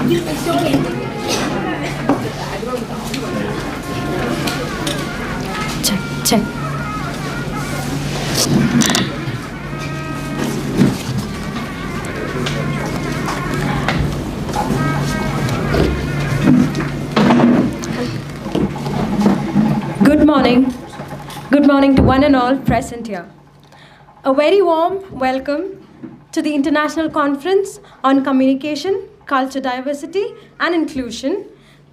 Check. Good morning. Good morning to one and all present here. A very warm welcome to the International Conference on Communication, Culture, Diversity and Inclusion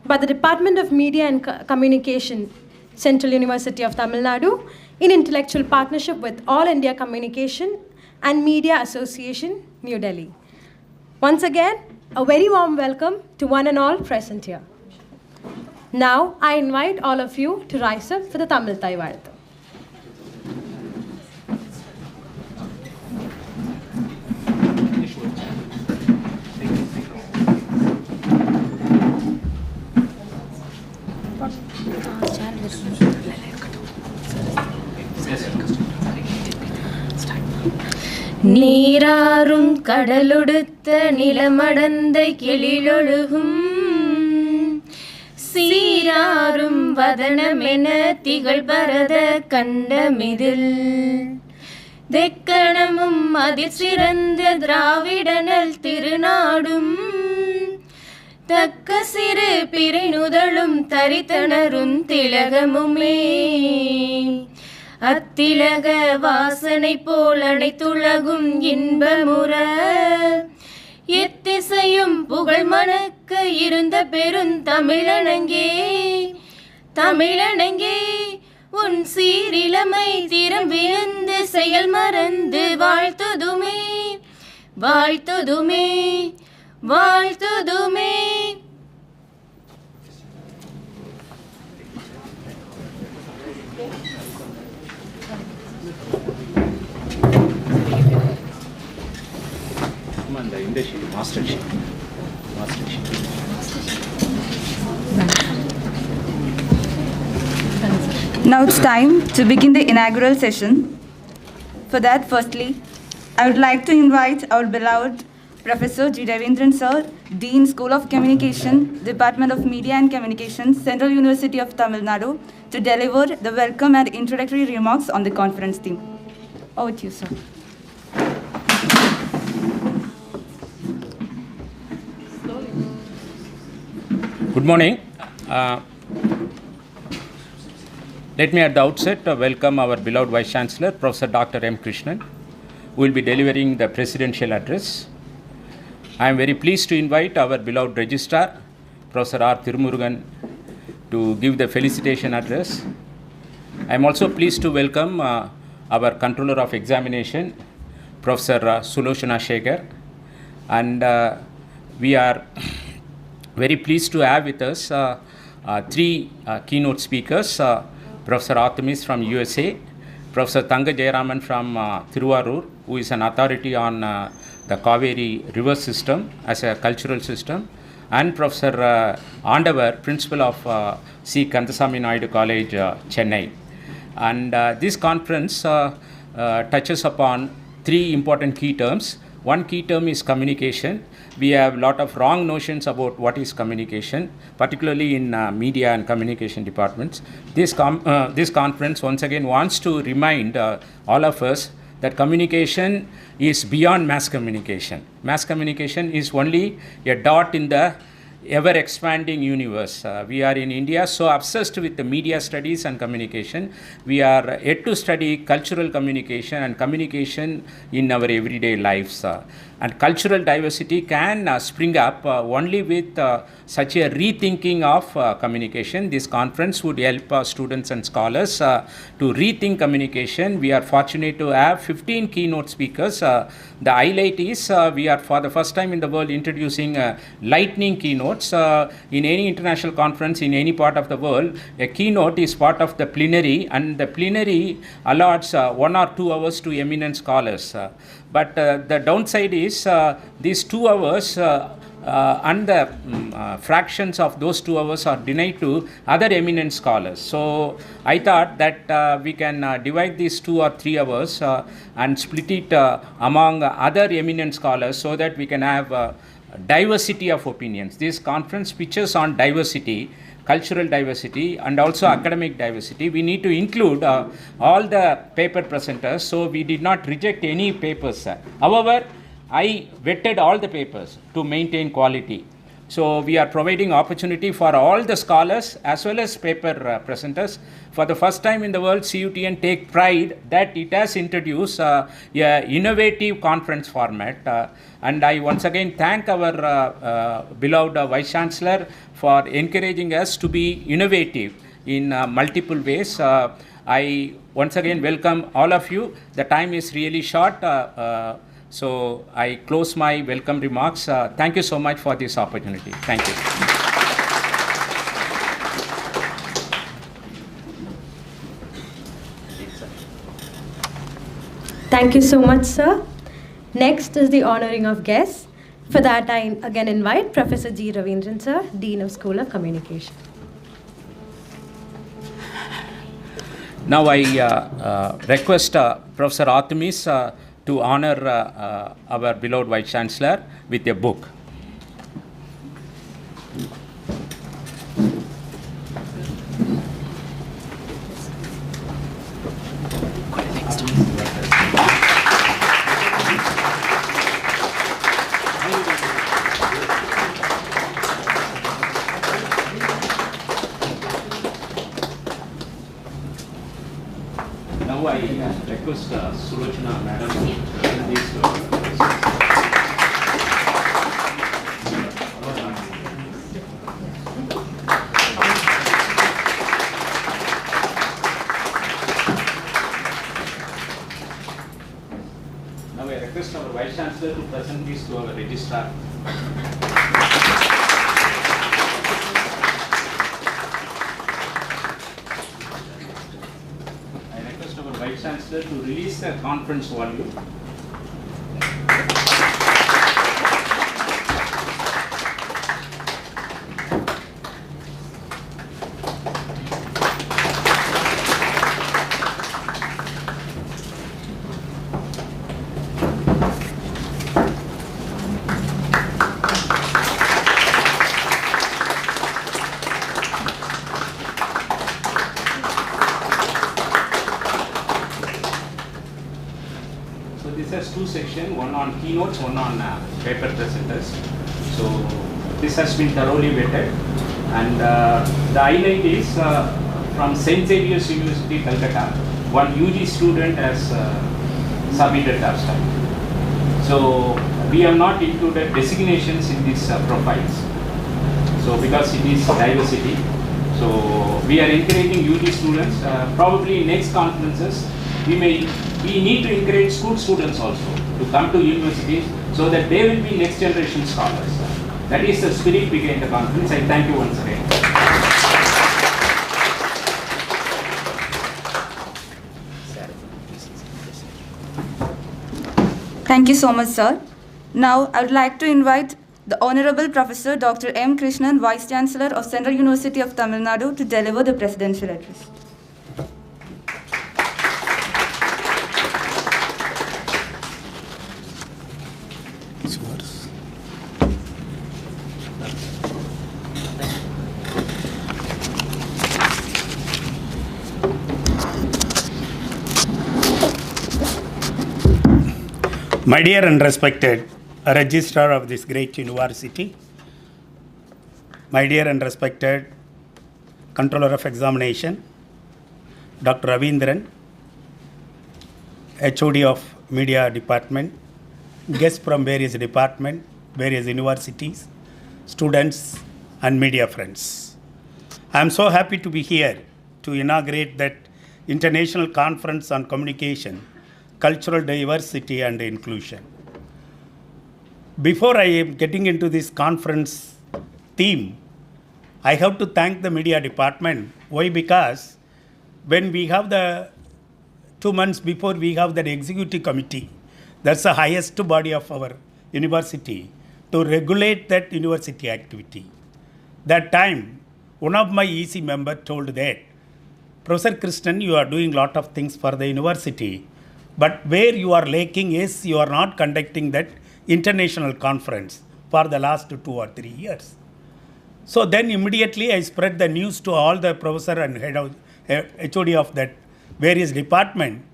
by the Department of Media and Communication, Central University of Tamil Nadu, in intellectual partnership with All India Communication and Media Association, New Delhi. Once again, a very warm welcome to one and all present here. Now, I invite all of you to rise up for the Tamil Thai Vazhathu. நீராறும் கடலொடுத்த நிலமடந்தை கெளிலொழுகும் சீராறும் வதனமென திகழ் பரத கண்டமிதில் தெக்கணமும் அதில் சிறந்த திராவிடனல் திருநாடும் தக்க சிறு பிறைநுதலும் தரித்தனரும் திலகமுமே அத்திலக வாசனை போல் அனைத்துலகும் இன்பமுற எத்திசையும் புகழ் மணக்க இருந்த பெருந்தமிழனங்கே தமிழனங்கே உன் சீரிலமை திறம் விழுந்து செயல் மறந்து வாழ்த்துதுமே வாழ்த்துதுமே வாழ்த்துதுமே. Master sheet. Now it's time to begin the inaugural session. For that, firstly, I would like to invite our beloved Professor G. Ravindran Sir, Dean, School of Communication, Department of Media and Communication, Central University of Tamil Nadu, to deliver the welcome and introductory remarks on the conference theme. Over to you, sir. Good morning. Let me at the outset welcome our beloved Vice Chancellor, Professor Dr. M. Krishnan, who will be delivering the presidential address. I am very pleased to invite our beloved Registrar, Professor R. Thirumurugan, to give the felicitation address. I am also pleased to welcome our Controller of Examination, Professor Sulochana Shekhar, and we are very pleased to have with us three keynote speakers, Professor Artemis from USA, Professor Thanga Jayaraman from Thiruvarur, who is an authority on the Kaveri river system as a cultural system, and Professor Andavar, Principal of C. Kandasamy Naidu College, Chennai. And this conference touches upon three important key terms. One key term is communication. We have a lot of wrong notions about what is communication, particularly in media and communication departments. This conference once again wants to remind all of us that communication is beyond mass communication. Mass communication is only a dot in the ever-expanding universe. We are in India so obsessed with the media studies and communication. We are yet to study cultural communication and communication in our everyday lives. And cultural diversity can spring up only with such a rethinking of communication. This conference would help students and scholars to rethink communication. We are fortunate to have 15 keynote speakers. The highlight is we are for the first time in the world introducing lightning keynotes. In any international conference in any part of the world, a keynote is part of the plenary, and the plenary allots 1 or 2 hours to eminent scholars. But the downside is these 2 hours and the fractions of those 2 hours are denied to other eminent scholars. So I thought that we can divide these 2 or 3 hours and split it among other eminent scholars so that we can have diversity of opinions. This conference pitches on diversity, cultural diversity, and also academic diversity. We need to include all the paper presenters, so we did not reject any papers. However, I vetted all the papers to maintain quality. So we are providing opportunity for all the scholars as well as paper presenters. For the first time in the world, CUTN take pride that it has introduced a innovative conference format. And I once again thank our beloved Vice Chancellor for encouraging us to be innovative in multiple ways. I once again welcome all of you. The time is really short. So I close my welcome remarks. Thank you so much for this opportunity. Thank you. Thank you so much, sir. Next is the honoring of guests. For that, I again invite Professor G. Ravindran, sir, Dean of School of Communication. Now I request Professor Artemis to honor our beloved Vice Chancellor with a book. Now I request Sulochana Madam to present this. Now I request our Vice Chancellor to present this to our Registrar. Vice Chancellor to release the conference volume. This has two sections, one on keynotes, one on paper presenters. So this has been thoroughly vetted, and the highlight is from St. Xavier's University, Calcutta. One UG student has submitted their study. So we have not included designations in these profiles. So because it is diversity, so we are encouraging UG students. Probably in next conferences, we need to encourage school students also to come to universities so that they will be next generation scholars. That is the spirit behind the conference. I thank you once again. Thank you so much, sir. Now, I would like to invite the Honorable Professor Dr. M. Krishnan, Vice Chancellor of Central University of Tamil Nadu, to deliver the presidential address. My dear and respected Registrar of this great university, my dear and respected Controller of Examination, Dr. Ravindran, HOD of Media Department, guests from various departments, various universities, students and media friends. I am so happy to be here to inaugurate that International Conference on Communication, Cultural Diversity and Inclusion. Before I am getting into this conference theme, I have to thank the media department. Why? Because when we have the 2 months before we have the executive committee, that's the highest body of our university to regulate that university activity. That time, one of my EC member told that, Professor Krishnan, you are doing lot of things for the university, but where you are lacking is you are not conducting that international conference for the last 2 or 3 years. So then immediately I spread the news to all the professor and head of HOD of that various department.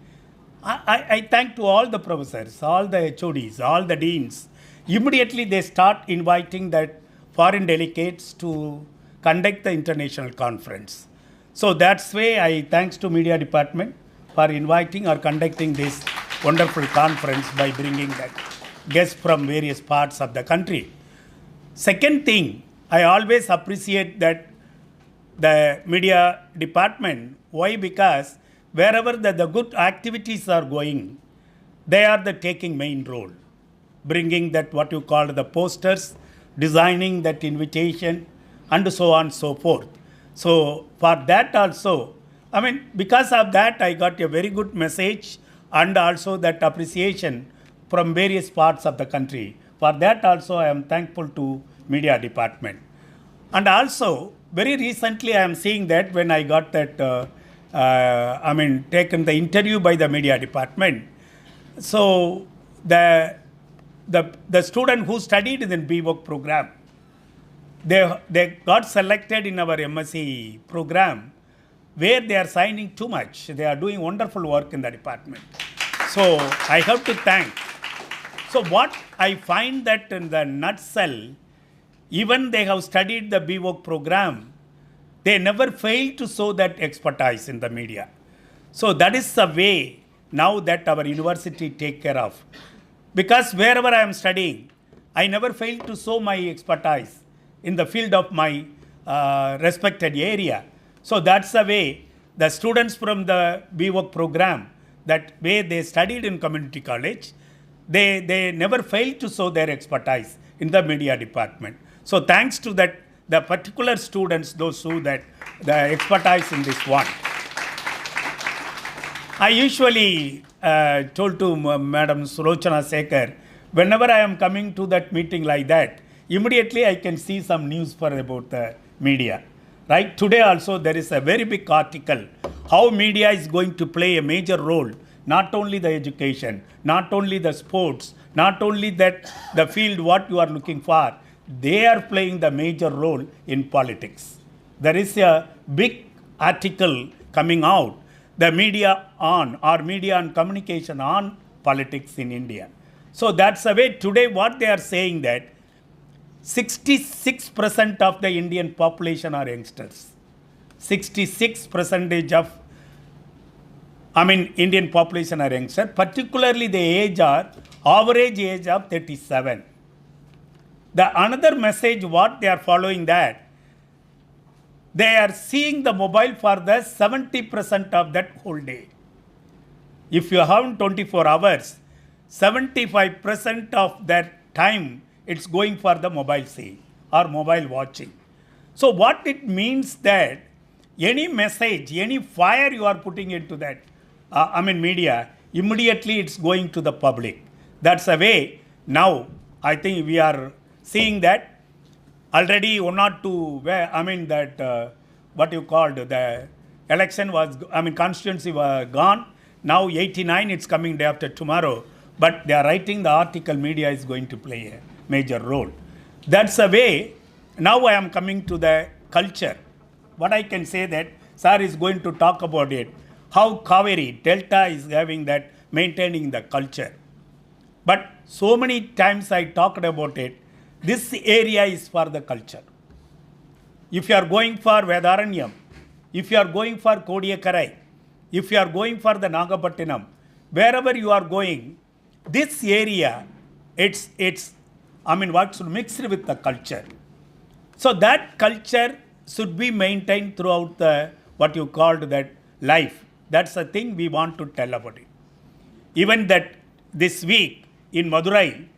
I thank to all the professors, all the HODs, all the deans. Immediately they start inviting that foreign delegates to conduct the international conference. So that's why I thanks to media department for inviting or conducting this wonderful conference by bringing that guests from various parts of the country. Second thing, I always appreciate that the media department. Why? Because wherever the good activities are going, they are the taking main role, bringing that what you call the posters, designing that invitation, and so on and so forth. So for that also, I mean, because of that, I got a very good message and also that appreciation from various parts of the country. For that also, I am thankful to media department. And also, very recently, I am seeing that when I got that, taken the interview by the media department. So the student who studied in the BWOC program, they got selected in our MSc program, where they are signing too much. They are doing wonderful work in the department. So I have to thank. So what I find that in the nutshell, even they have studied the BWOC program, they never fail to show that expertise in the media. So that is the way now that our university take care of. Because wherever I am studying, I never fail to show my expertise in the field of my respected area. So that's the way the students from the BWOC program, that way they studied in community college, they never fail to show their expertise in the media department. So thanks to that, the particular students, those who that the expertise in this one. I usually told to Madam Sulochana Sekhar, whenever I am coming to that meeting like that, immediately I can see some news about the media. Right? Today also there is a very big article, how media is going to play a major role, not only the education, not only the sports, not only that the field what you are looking for, they are playing the major role in politics. There is a big article coming out, the media on, or media and communication on politics in India. So that's the way today what they are saying that 66% of the Indian population are youngsters. 66% of, Indian population are youngsters, particularly the average age of 37. The another message what they are following that, they are seeing the mobile for the 70% of that whole day. If you have 24 hours, 75% of that time it's going for the mobile seeing or mobile watching. So what it means that any message, any fire you are putting into that, media, immediately it's going to the public. That's the way now I think we are seeing that already 1 or 2, what you called the election was, constituency was gone. Now 89, it's coming day after tomorrow. But they are writing the article, media is going to play a major role. That's the way. Now I am coming to the culture. What I can say that Sir is going to talk about it. How Kaveri Delta is having that, maintaining the culture. But so many times I talked about it. This area is for the culture. If you are going for Vedaranyam, if you are going for Kodiyakarai, if you are going for the Nagapattinam, wherever you are going, this area, it's mixed with the culture. So that culture should be maintained throughout the, what you called that life. That's the thing we want to tell about it. Even that this week in Madurai,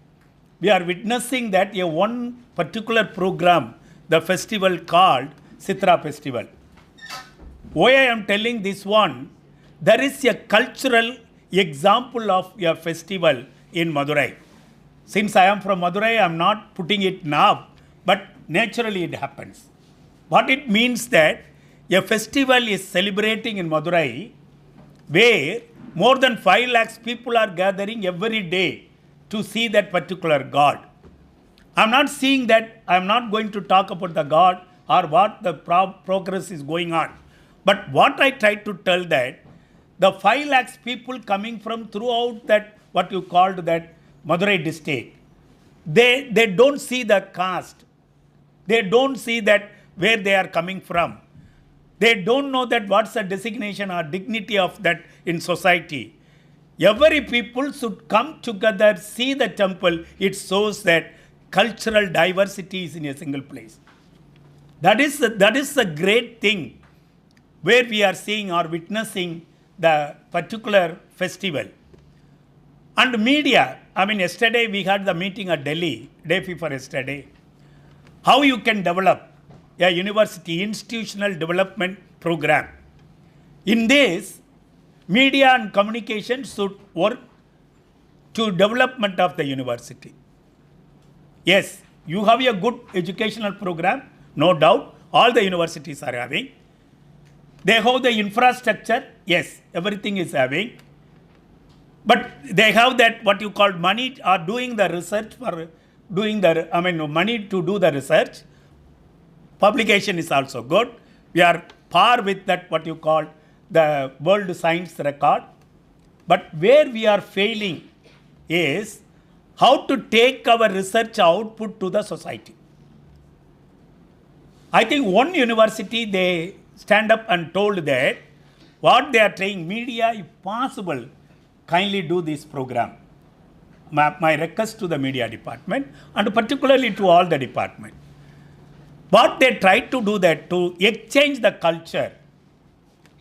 we are witnessing that one particular program, the festival called Sitra Festival. Why I am telling this one, there is a cultural example of a festival in Madurai. Since I am from Madurai, I am not putting it now, but naturally it happens. What it means that a festival is celebrating in Madurai where more than 5 lakhs people are gathering every day to see that particular god. I'm not seeing that. I'm not going to talk about the God or what the progress is going on. But what I try to tell that the 5 lakhs people coming from throughout that, what you called that Madurai district, they don't see the caste. They don't see that where they are coming from. They don't know that what's the designation or dignity of that in society. Every people should come together, see the temple. It shows that cultural diversity is in a single place. That is the great thing where we are seeing or witnessing the particular festival. And media, yesterday we had the meeting at Delhi, day before yesterday. How you can develop a university institutional development program. In this, media and communication should work to development of the university. Yes, you have a good educational program, no doubt. All the universities are having. They have the infrastructure, yes, everything is having. But they have that what you call money or doing the research for doing the, money to do the research. Publication is also good. We are par with that what you call the world science record. But where we are failing is how to take our research output to the society. I think one university, they stand up and told that what they are trying, media, if possible, kindly do this program. My request to the media department and particularly to all the department. But they try to do that to exchange the culture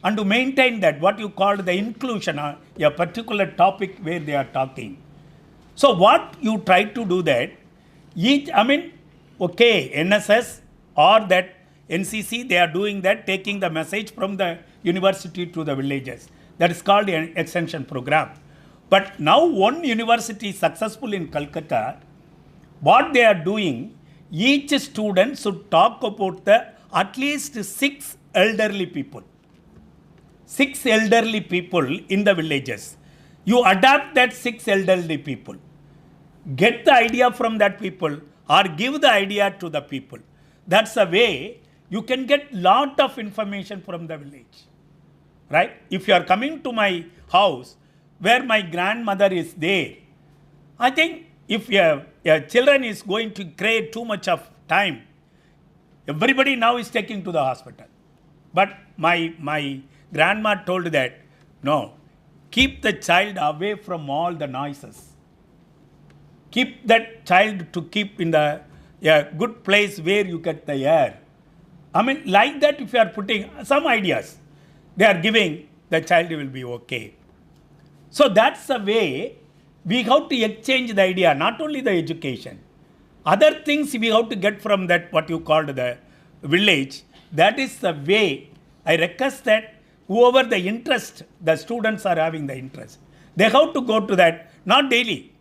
and to maintain that what you call the inclusion, a particular topic where they are talking. So what you try to do that, NSS or that NCC, they are doing that, taking the message from the university to the villages. That is called an extension program. But now one university is successful in Calcutta. What they are doing, each student should talk about at least 6 elderly people. 6 elderly people in the villages. You adapt that 6 elderly people. Get the idea from that people or give the idea to the people. That's a way you can get lot of information from the village. Right? If you are coming to my house where my grandmother is there, I think if your children is going to create too much of time, everybody now is taking to the hospital. But my grandma told that, no, keep the child away from all the noises. Keep that child to keep in the good place where you get the air. Like that if you are putting some ideas, they are giving, the child will be okay. So that's the way we have to exchange the idea, not only the education. Other things we have to get from that what you called the village. That is the way I request that whoever the interest, the students are having the interest, they have to go to that, not daily,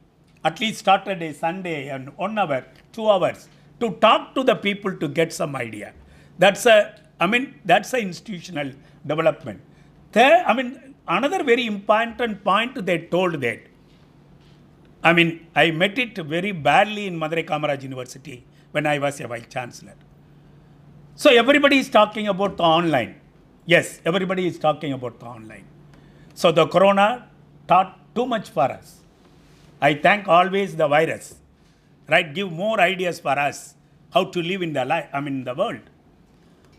at least Saturday, Sunday, and 1 hour, 2 hours, to talk to the people to get some idea. That's that's a institutional development. Another very important point they told that, I met it very badly in Madurai Kamaraj University when I was a Vice Chancellor. So everybody is talking about the online. Yes, everybody is talking about the online. So the corona taught too much for us. I thank always the virus, right? Give more ideas for us how to live in the life, in the world.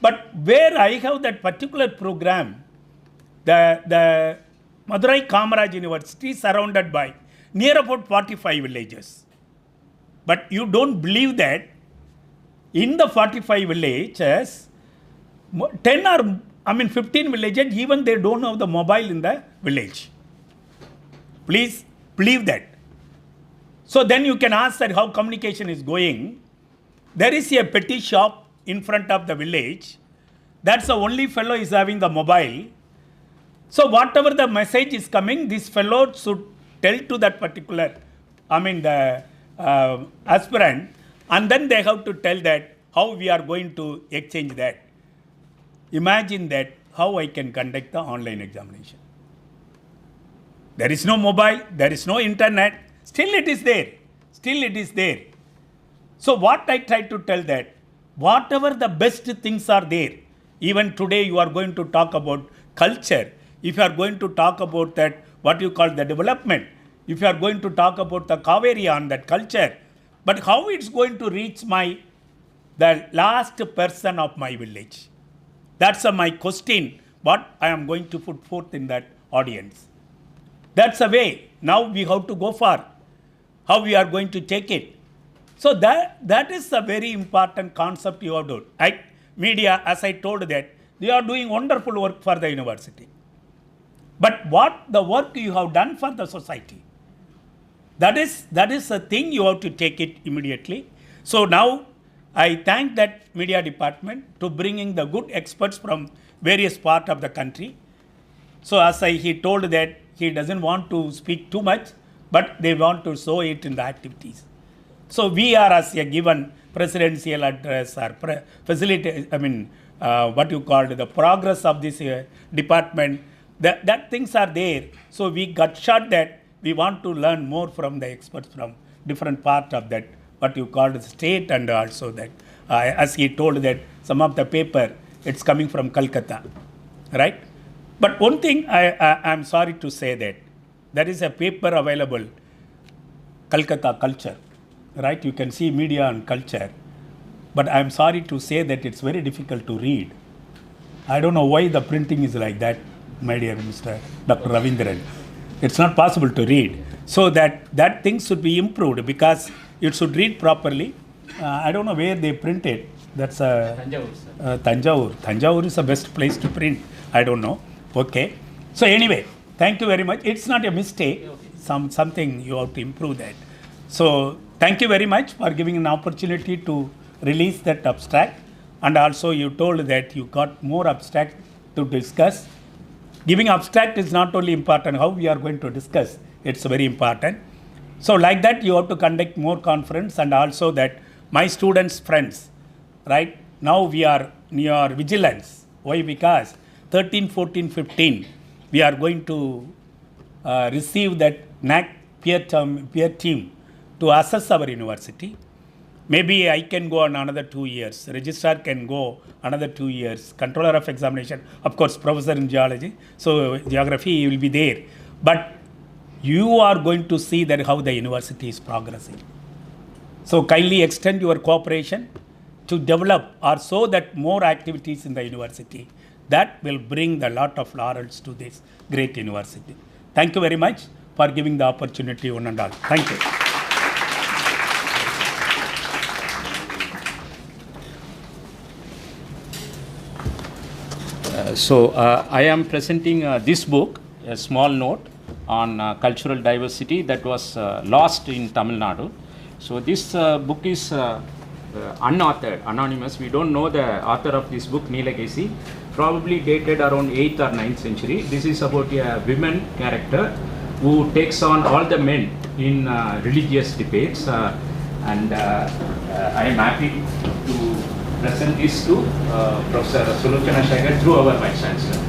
But where I have that particular program, the Madurai Kamaraj University is surrounded by near about 45 villages. But you don't believe that in the 45 villages, 10 or 15 villages, even they don't have the mobile in the village. Please believe that. So then you can ask that how communication is going. There is a petty shop in front of the village. That's the only fellow is having the mobile. So whatever the message is coming, this fellow should tell to that particular, the aspirant, and then they have to tell that how we are going to exchange that. Imagine that how I can conduct the online examination. There is no mobile, there is no internet, still it is there. Still it is there. So what I try to tell that, whatever the best things are there, even today you are going to talk about culture, if you are going to talk about that, what you call the development, if you are going to talk about the Kaveri on that culture, but how it's going to reach the last person of my village? That's my question, what I am going to put forth in that audience. That's the way. Now we have to go for how we are going to take it. So that is a very important concept you have to do. Media, as I told that, they are doing wonderful work for the university. But what the work you have done for the society, that is a thing you have to take it immediately. So now I thank that media department to bringing the good experts from various parts of the country. So as he told that he doesn't want to speak too much, but they want to show it in the activities. So we are as a given presidential address or what you call the progress of this department, that things are there. So we got shot that we want to learn more from the experts from different part of that, what you call the state, and also that, as he told that some of the paper, it's coming from Calcutta, right? But one thing I'm sorry to say that there is a paper available, Calcutta Culture, right? You can see media and culture, but I'm sorry to say that it's very difficult to read. I don't know why the printing is like that, my dear Mr. Dr. Ravindran. It's not possible to read. So that thing should be improved because it should read properly. I don't know where they print it. That's Tanjavur, sir. Tanjavur. Tanjavur is the best place to print. I don't know. Okay. So anyway, thank you very much. It's not a mistake. Something you have to improve that. So thank you very much for giving an opportunity to release that abstract. And also you told that you got more abstract to discuss. Giving abstract is not only important, how we are going to discuss, it's very important. So like that you have to conduct more conference, and also that my students, friends, right? Now we are near vigilance. Why? Because 13, 14, 15, we are going to receive that NAC peer team to assess our university. Maybe I can go on another 2 years. Registrar can go another 2 years. Controller of examination, of course, professor in geology. So geography will be there. But you are going to see that how the university is progressing. So kindly extend your cooperation to develop or so that more activities in the university. That will bring a lot of laurels to this great university. Thank you very much for giving the opportunity, one and all. Thank you. I am presenting this book, a small note on cultural diversity that was lost in Tamil Nadu. So this book is unauthored, anonymous. We don't know the author of this book, Nilagesi, probably dated around 8th or 9th century. This is about a women character who takes on all the men in religious debates, and I am happy to present this to Professor Sulochana Shagar through our Vice Chancellor.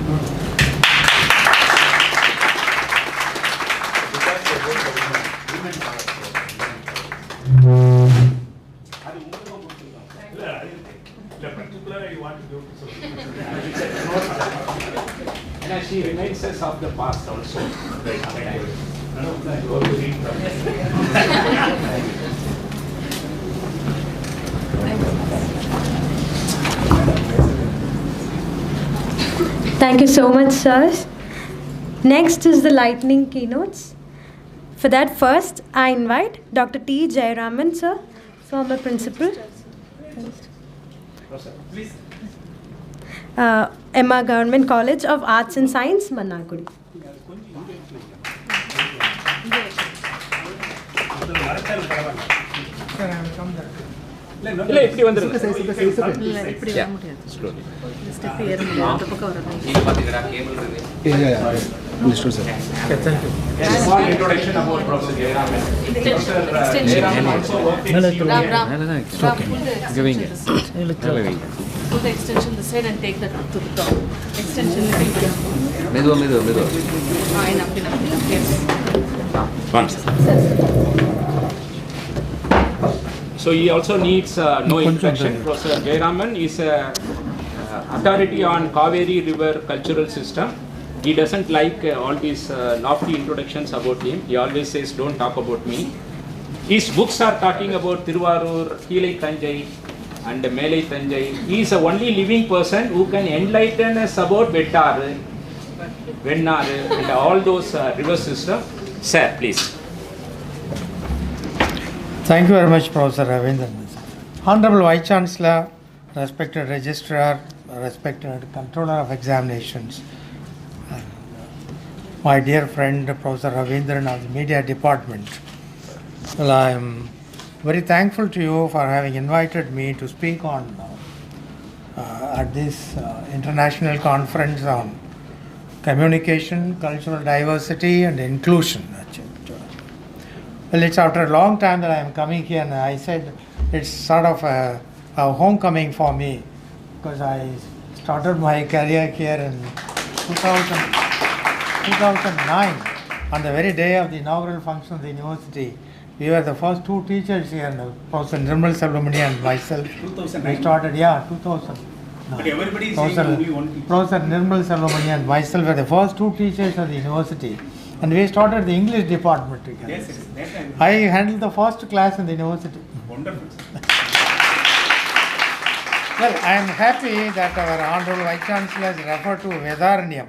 And she reminds us of the past also. Thank you so much, sirs. Next is the lightning keynotes. For that, first, I invite Dr. T. Jayaraman, sir, former principal. Please. Emma Government College of Arts and Science, Mannagudi. Small introduction about Professor Jayaraman. Go the extension this side and take that to the top. Extension. Medu. Enough. Yes. Once. So he also needs no introduction. Professor Jayaraman is a authority on Kaveri River cultural system. He doesn't like all these lofty introductions about him. He always says, don't talk about me. His books are talking about Tiruvarur, Kilai Thanjai and Melai Thanjai. He is the only living person who can enlighten us about Vettaru, Vennaru and all those river systems. Sir, please. Thank you very much, Professor Ravindran. Honorable Vice Chancellor, respected Registrar, respected Controller of Examinations, my dear friend Professor Ravindran of the Media Department. Well, I am very thankful to you for having invited me to speak on at this international conference on communication, cultural diversity and inclusion. Well, it's after a long time that I am coming here, and I said it's sort of a homecoming for me, because I started my career here in 2009 on the very day of the inaugural function of the university. We were the first two teachers here, Professor Nirmal Subramani and myself. 2009? We started, 2000. But everybody is saying only one teacher. Professor Nirmal Subramani and myself were the first two teachers of the university. And we started the English department together. Yes, that time. I handled the first class in the university. Wonderful. Well, I am happy that our Honorable Vice Chancellor has referred to Vedaranyam,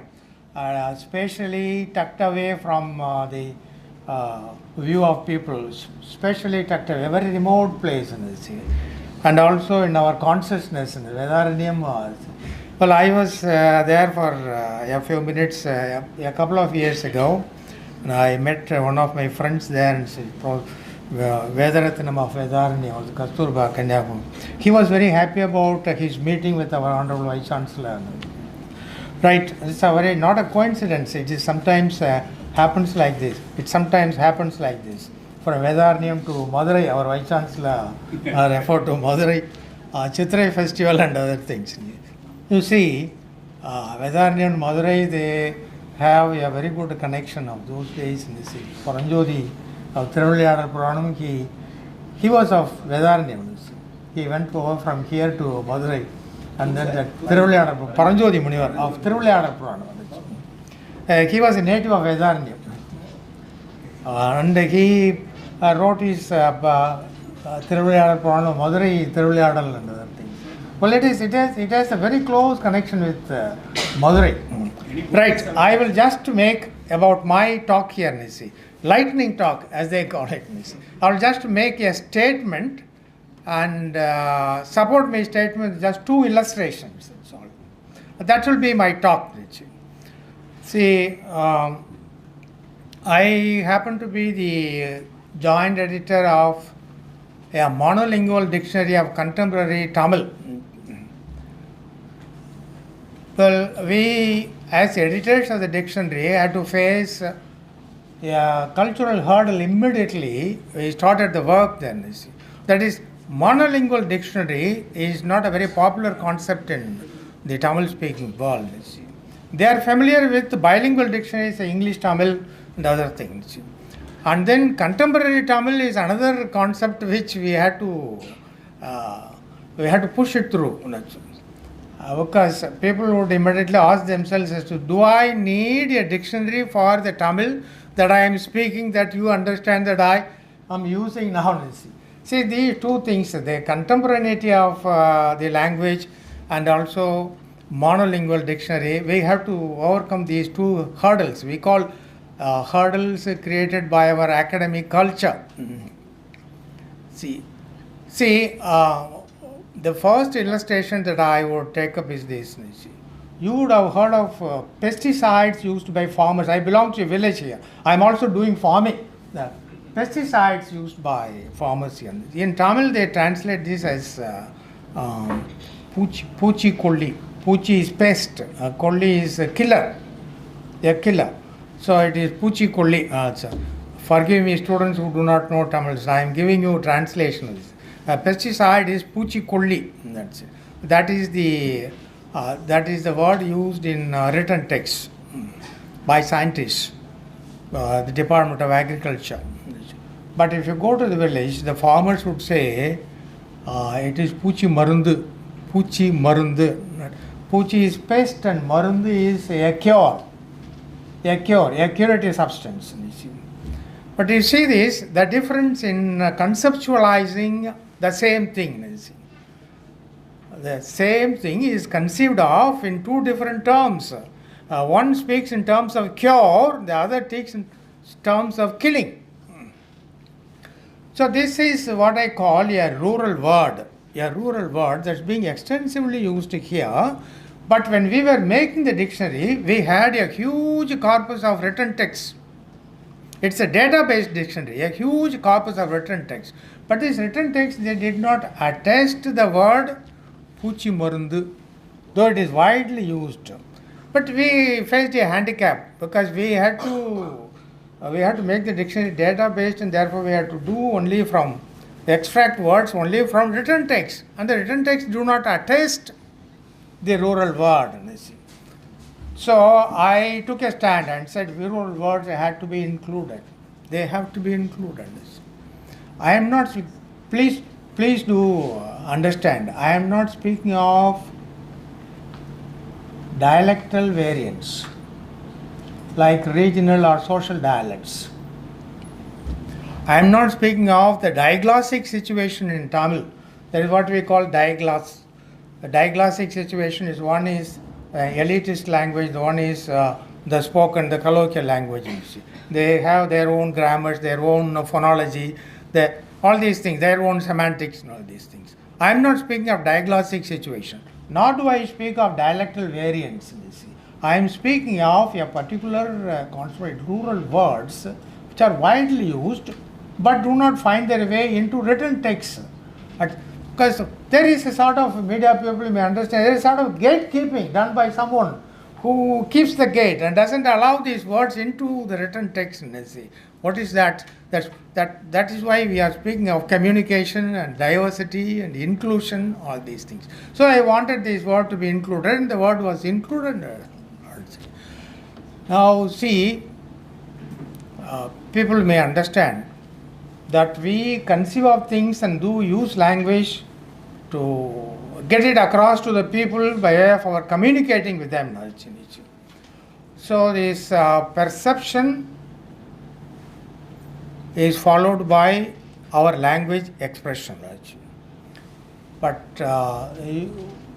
especially tucked away from the view of people, especially tucked away, a very remote place in this, and also in our consciousness in Vedaranyam. Well, I was there for a few minutes a couple of years ago, and I met one of my friends there, and said, Vedaratnam of Vedaranyam, Kasturba, Kanyakumari. He was very happy about his meeting with our Honorable Vice Chancellor. Right, it's not a coincidence. It is sometimes happens like this. It sometimes happens like this. For Vedaranyam to Madurai, our Vice Chancellor referred to Madurai, Chitrai festival and other things. You see, Vedaranyam and Madurai, they have a very good connection of those days in the city. Paranjodi of Thiruvilayadar Puranam, he was of Vedaranyam. He went over from here to Madurai, and then the Thiruvilayadar, Paranjodi Munivar of Thiruvilayadar Puranam. He was a native of Vedaranyam. And he wrote his Thiruvilayadar Puranam, Madurai Thiruvilayadar and other things. Well, it has a very close connection with Madurai. Right, I will just make about my talk here, Nisi. Lightning talk, as they call it, Nisi. I will just make a statement and support my statement with just two illustrations. That's all. That will be my talk, Nisi. See, I happen to be the joint editor of a monolingual dictionary of contemporary Tamil. Well, we as editors of the dictionary had to face a cultural hurdle immediately. We started the work then. You see. That is, monolingual dictionary is not a very popular concept in the Tamil speaking world. You see. They are familiar with bilingual dictionaries, English, Tamil and other things. And then contemporary Tamil is another concept which we had to push it through. Because people would immediately ask themselves as to, do I need a dictionary for the Tamil that I am speaking, that you understand, that I am using now? See, these two things, the contemporaneity of the language and also monolingual dictionary, we have to overcome these two hurdles. We call hurdles created by our academic culture. See, the first illustration that I would take up is this. You would have heard of pesticides used by farmers. I belong to a village here. I am also doing farming. The pesticides used by farmers here. In Tamil, they translate this as Puchi Kolli. Puchi is pest. Kolli is a killer. So it is Puchi Kolli. Forgive me, students who do not know Tamil. I am giving you translations. Pesticide is Puchi Kolli. That's it. That is the word used in written texts by scientists, the Department of Agriculture. But if you go to the village, the farmers would say, it is Puchi Marundu. Puchi Marundu. Puchi is pest and Marundu is a cure. A curative substance. But you see this, the difference in conceptualizing the same thing. You see. The same thing is conceived of in two different terms. One speaks in terms of cure, the other speaks in terms of killing. So this is what I call a rural word that's being extensively used here. But when we were making the dictionary, we had a huge corpus of written text. It's a database dictionary, a huge corpus of written text. But this written text, they did not attest the word Puchi Marundu, though it is widely used. But we faced a handicap because we had to make the dictionary database, and therefore we had to do only from extract words only from written text, and the written text do not attest the rural word. So I took a stand and said rural words had to be included. They have to be included. I am not, please do understand, I am not speaking of dialectal variants like regional or social dialects. I am not speaking of the diglossic situation in Tamil. That is what we call digloss. The diglossic situation is one is elitist language, the one is the spoken, the colloquial language. They have their own grammars, their own phonology, all these things, their own semantics and all these things. I am not speaking of diglossic situation, nor do I speak of dialectal variants. I am speaking of a particular construct, rural words which are widely used but do not find their way into written text. Because there is a sort of, media people may understand, there is a sort of gatekeeping done by someone who keeps the gate and doesn't allow these words into the written text. What is that? That is why we are speaking of communication and diversity and inclusion, all these things. So I wanted this word to be included, and the word was included. Now see, people may understand that we conceive of things and do use language to get it across to the people by way of our communicating with them. So this perception is followed by our language expression. But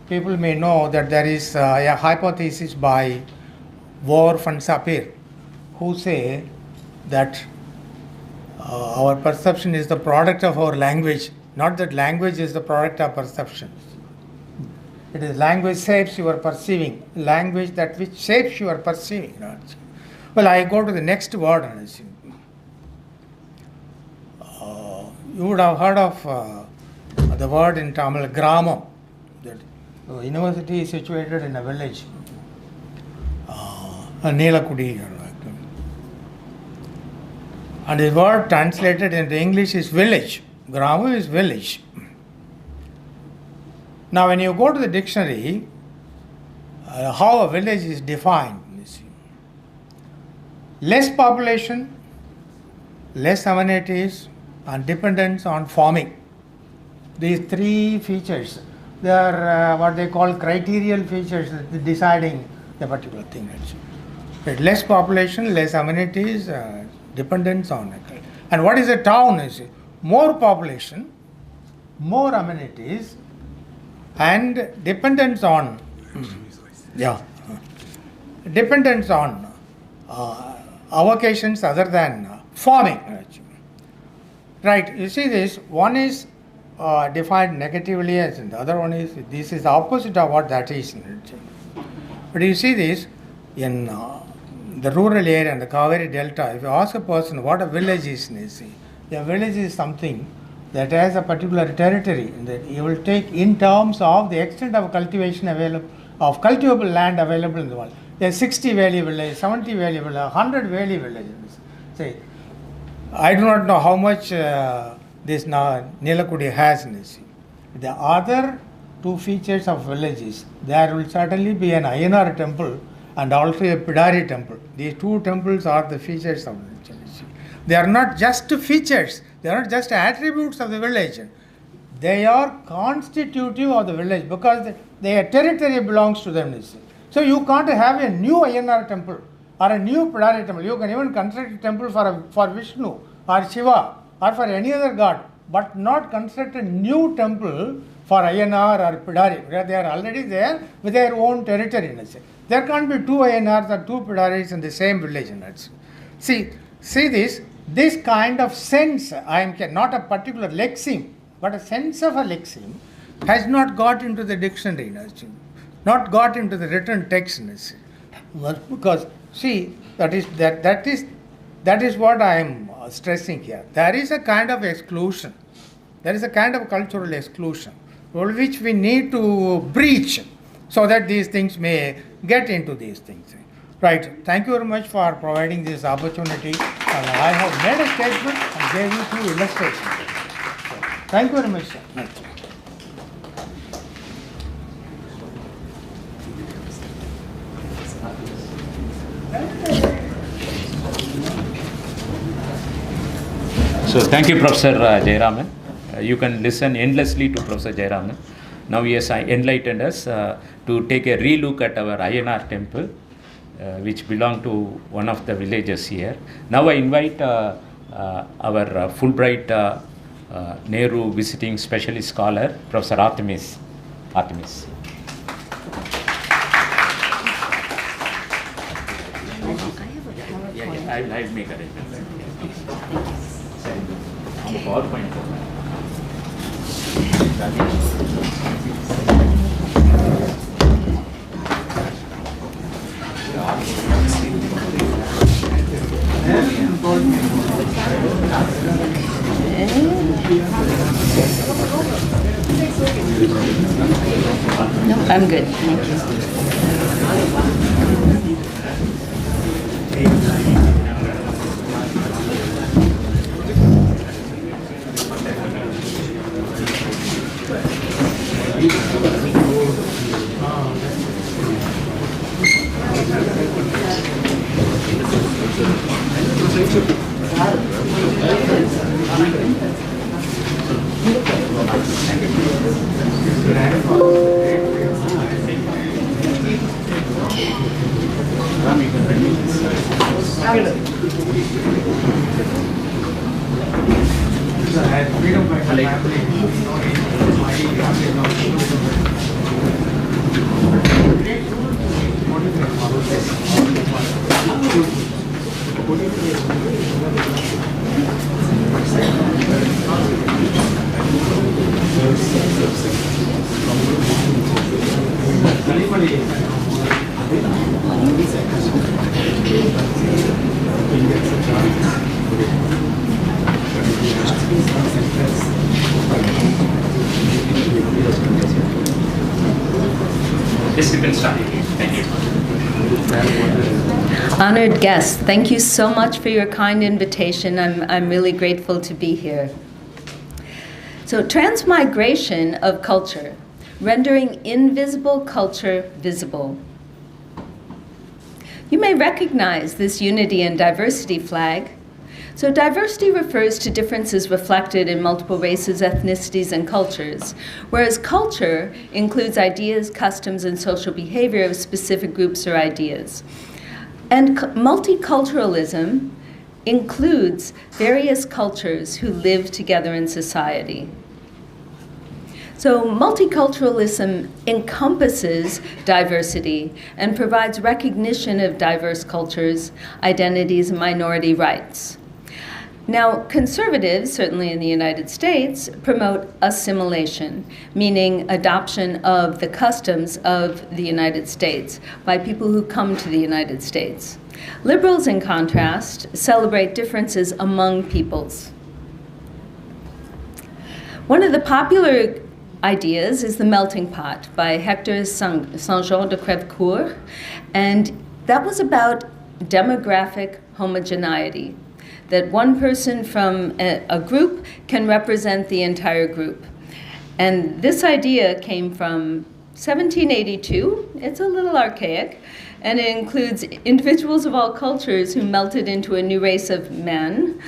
people may know that there is a hypothesis by Worf and Sapir who say that our perception is the product of our language, not that language is the product of perception. It is language shapes your perceiving, language that which shapes your perceiving. Well, I go to the next word. You would have heard of the word in Tamil, Gramam. The university is situated in a village, Neelakudi. And the word translated into English is village. Grama is village. Now when you go to the dictionary, how a village is defined. Less population, less amenities, and dependence on farming. These three features, they are what they call criterial features deciding the particular thing. Less population, less amenities, dependence on it. And what is a town? Is more population, more amenities, and dependence on dependence on avocations other than farming. Right, you see this, one is defined negatively as the other one is, this is the opposite of what that is. But you see this, in the rural area and the Kaveri Delta, if you ask a person what a village is, a village is something that has a particular territory that you will take in terms of the extent of cultivation available, of cultivable land available in the world. There are 60 valley villages, 70 valley villages, 100 valley villages. Say, I do not know how much this Neelakudi has. The other two features of villages, there will certainly be an Ayyanar temple and also a Pidari temple. These two temples are the features of village. They are not just features, they are not just attributes of the village. They are constitutive of the village because their territory belongs to them. So you can't have a new INR temple or a new Pidari temple. You can even construct a temple for Vishnu or Shiva or for any other god, but not construct a new temple for INR or Pidari, because they are already there with their own territory. There can't be two INRs or two Pidaris in the same village. See this kind of sense, I am not a particular lexeme, but a sense of a lexeme has not got into the dictionary, not got into the written text. Because see, that is what I am stressing here. There is a kind of exclusion. There is a kind of cultural exclusion which we need to breach so that these things may get into these things. Right. Thank you very much for providing this opportunity. And I have made a statement and gave you 2 illustrations. So, thank you very much, sir. So thank you, Professor Jayaraman. You can listen endlessly to Professor Jayaraman. Now he has enlightened us to take a relook at our INR temple, which belong to one of the villages here. Now I invite our Fulbright Nehru visiting specialist scholar, Professor Artemis. I'll make arrangements. On the PowerPoint. No, I'm good. Thank you. Yes, you can start. Thank you. Honored guests, thank you so much for your kind invitation. I'm really grateful to be here. So, transmigration of culture, rendering invisible culture visible. You may recognize this unity and diversity flag. So diversity refers to differences reflected in multiple races, ethnicities, and cultures, whereas culture includes ideas, customs, and social behavior of specific groups or ideas. And multiculturalism includes various cultures who live together in society. So multiculturalism encompasses diversity and provides recognition of diverse cultures, identities, and minority rights. Now, conservatives, certainly in the United States, promote assimilation, meaning adoption of the customs of the United States by people who come to the United States. Liberals, in contrast, celebrate differences among peoples. One of the popular ideas is the melting pot by Hector Saint-Jean de Crèvecoeur, and that was about demographic homogeneity, that one person from a group can represent the entire group. And this idea came from 1782. It's a little archaic, and it includes individuals of all cultures who melted into a new race of men,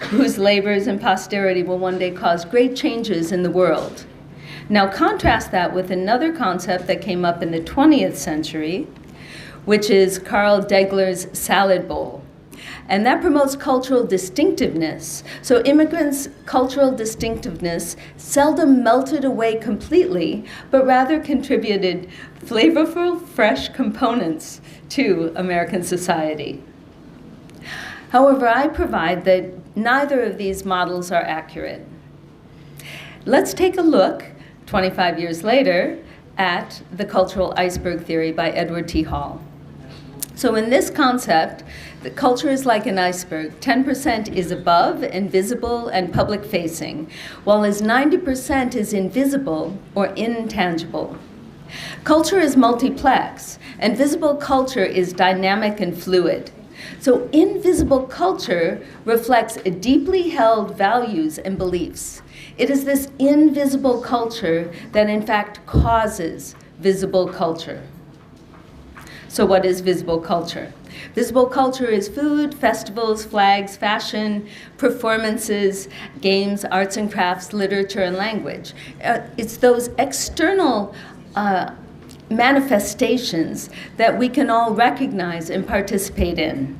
whose labors and posterity will one day cause great changes in the world. Now contrast that with another concept that came up in the 20th century, which is Carl Degler's salad bowl. And that promotes cultural distinctiveness. So immigrants' cultural distinctiveness seldom melted away completely, but rather contributed flavorful, fresh components to American society. However, I provide that neither of these models are accurate. Let's take a look, 25 years later, at the cultural iceberg theory by Edward T. Hall. So in this concept, the culture is like an iceberg. 10% is above and visible and public-facing, while as 90% is invisible or intangible. Culture is multiplex, and visible culture is dynamic and fluid. So invisible culture reflects deeply held values and beliefs. It is this invisible culture that in fact causes visible culture. So what is visible culture? Visible culture is food, festivals, flags, fashion, performances, games, arts and crafts, literature, and language. It's those external manifestations that we can all recognize and participate in.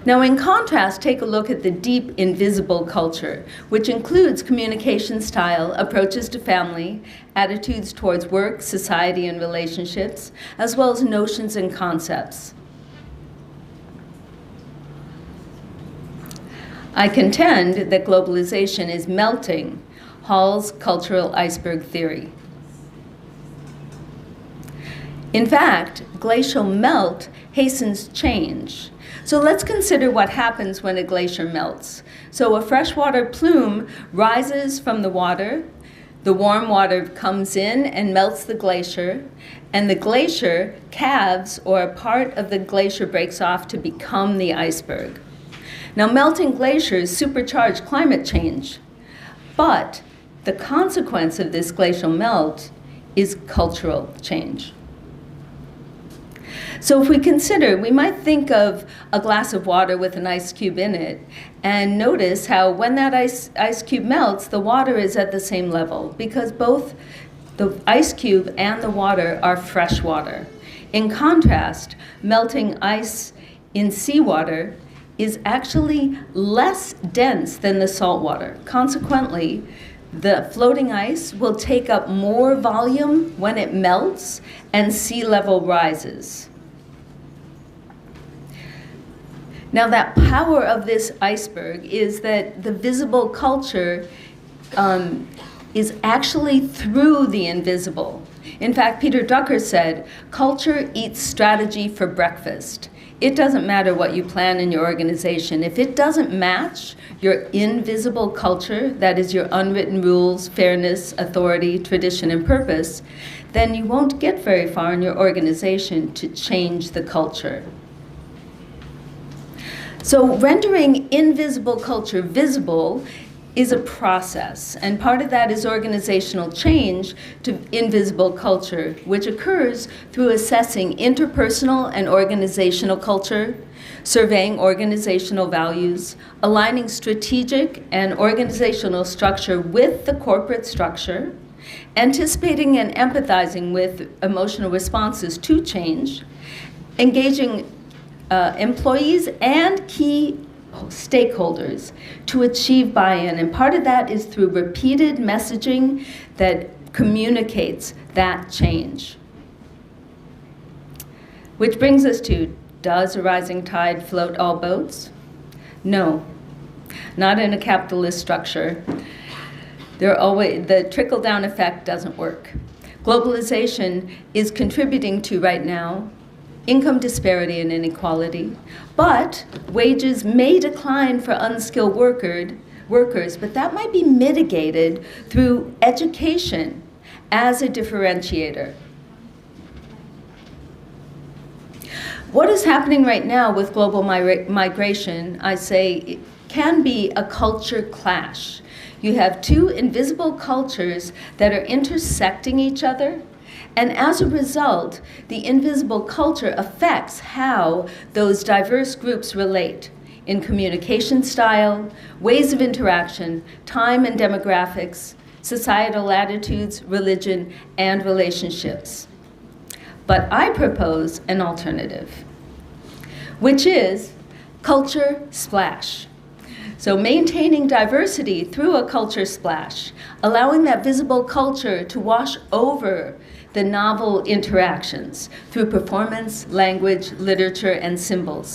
Now, in contrast, take a look at the deep invisible culture, which includes communication style, approaches to family, attitudes towards work, society, and relationships, as well as notions and concepts. I contend that globalization is melting Hall's cultural iceberg theory. In fact, glacial melt hastens change. So let's consider what happens when a glacier melts. So a freshwater plume rises from the water, the warm water comes in and melts the glacier, and the glacier calves, or a part of the glacier breaks off to become the iceberg. Now, melting glaciers supercharge climate change, but the consequence of this glacial melt is cultural change. So if we consider, we might think of a glass of water with an ice cube in it, and notice how when that ice cube melts, the water is at the same level, because both the ice cube and the water are fresh water. In contrast, melting ice in seawater is actually less dense than the salt water. Consequently, the floating ice will take up more volume when it melts and sea level rises. Now, that power of this iceberg is that the visible culture is actually through the invisible. In fact, Peter Drucker said, "Culture eats strategy for breakfast." It doesn't matter what you plan in your organization. If it doesn't match your invisible culture, that is your unwritten rules, fairness, authority, tradition, and purpose, then you won't get very far in your organization to change the culture. So rendering invisible culture visible is a process, and part of that is organizational change to invisible culture, which occurs through assessing interpersonal and organizational culture, surveying organizational values, aligning strategic and organizational structure with the corporate structure, anticipating and empathizing with emotional responses to change, engaging employees and key stakeholders to achieve buy-in. And part of that is through repeated messaging that communicates that change. Which brings us to, does a rising tide float all boats? No, not in a capitalist structure. The trickle-down effect doesn't work. Globalization is contributing to, right now, income disparity and inequality, but wages may decline for unskilled workers, but that might be mitigated through education as a differentiator. What is happening right now with global migration, I say, it can be a culture clash. You have two invisible cultures that are intersecting each other, and as a result, the invisible culture affects how those diverse groups relate in communication style, ways of interaction, time and demographics, societal attitudes, religion, and relationships. But I propose an alternative, which is culture splash. So maintaining diversity through a culture splash, allowing that visible culture to wash over the novel interactions through performance, language, literature, and symbols.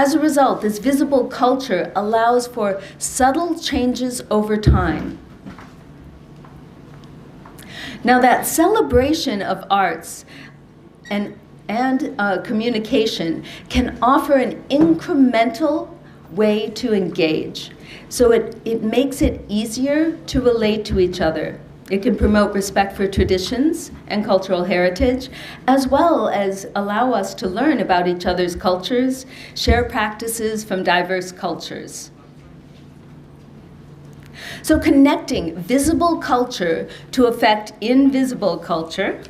As a result, this visible culture allows for subtle changes over time. Now, that celebration of arts and communication can offer an incremental way to engage. So it makes it easier to relate to each other. It can promote respect for traditions and cultural heritage, as well as allow us to learn about each other's cultures, share practices from diverse cultures. So connecting visible culture to affect invisible culture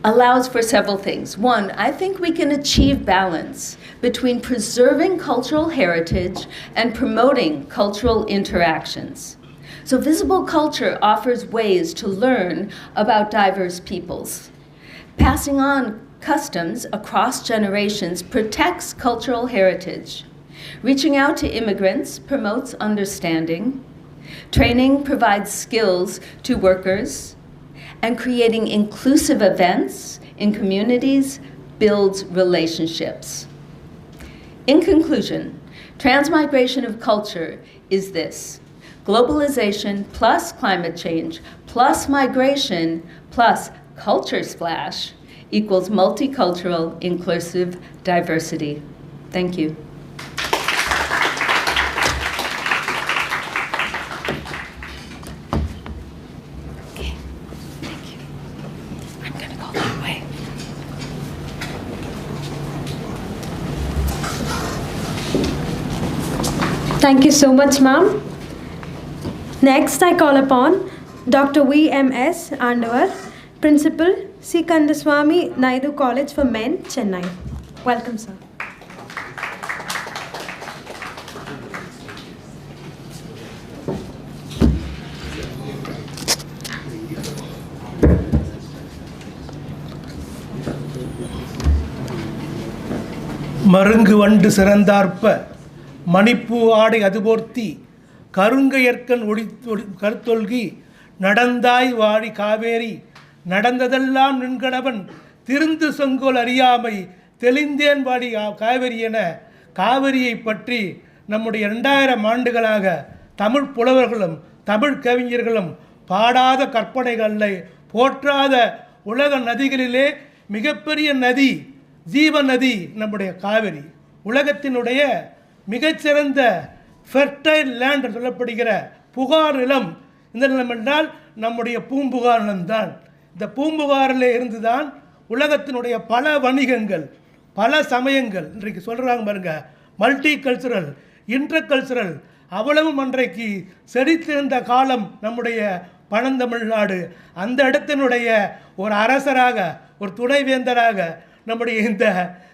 allows for several things. One, I think we can achieve balance between preserving cultural heritage and promoting cultural interactions. So visible culture offers ways to learn about diverse peoples. Passing on customs across generations protects cultural heritage. Reaching out to immigrants promotes understanding. Training provides skills to workers. And creating inclusive events in communities builds relationships. In conclusion, transmigration of culture is this: globalization plus climate change plus migration plus culture splash equals multicultural, inclusive diversity. Thank you. Thank you so much, ma'am. Next, I call upon Dr. V.M.S. Andavar, Principal, C. Kandaswamy Naidu College for Men, Chennai. Welcome, sir. மருங்கு வண்டு சிறந்தார்ப்ப மணிப்பூ ஆடை அதுபோர்த்தி கருங்கையற்கண் கருத்தொல்கி நடந்தாய் வாடி காவேரி நடந்ததெல்லாம் நின்கணவன் திருந்து செங்கோல் அறியாமை தெளிந்தேன் வாடி காவேரி என காவிரியை பற்றி நம்முடைய 2000 ஆண்டுகளாக தமிழ் புலவர்களும் தமிழ் கவிஞர்களும் பாடாத கற்பனைகளை போற்றாத உலக நதிகளிலே மிகப்பெரிய நதி, ஜீவ நதி நம்முடைய காவிரி. உலகத்தினுடைய மிகச்சிறந்த ஃபெர்டைல் லேண்ட் சொல்லப்படுகிற புகார் நிலம் இந்த நிலம் என்றால் நம்முடைய பூம்புகார் நிலம்தான். இந்த பூம்புகாரில் இருந்து தான் உலகத்தினுடைய பல வணிகங்கள், பல சமயங்கள் இன்றைக்கு சொல்கிறாங்க பாருங்க, மல்டி கல்ச்சுரல், இன்டர் கல்ச்சுரல், அவ்வளவும் அன்றைக்கு செழித்திருந்த காலம் நம்முடைய பழந்தமிழ்நாடு. அந்த இடத்தினுடைய ஒரு அரசராக, ஒரு துணைவேந்தராக நம்முடைய இந்த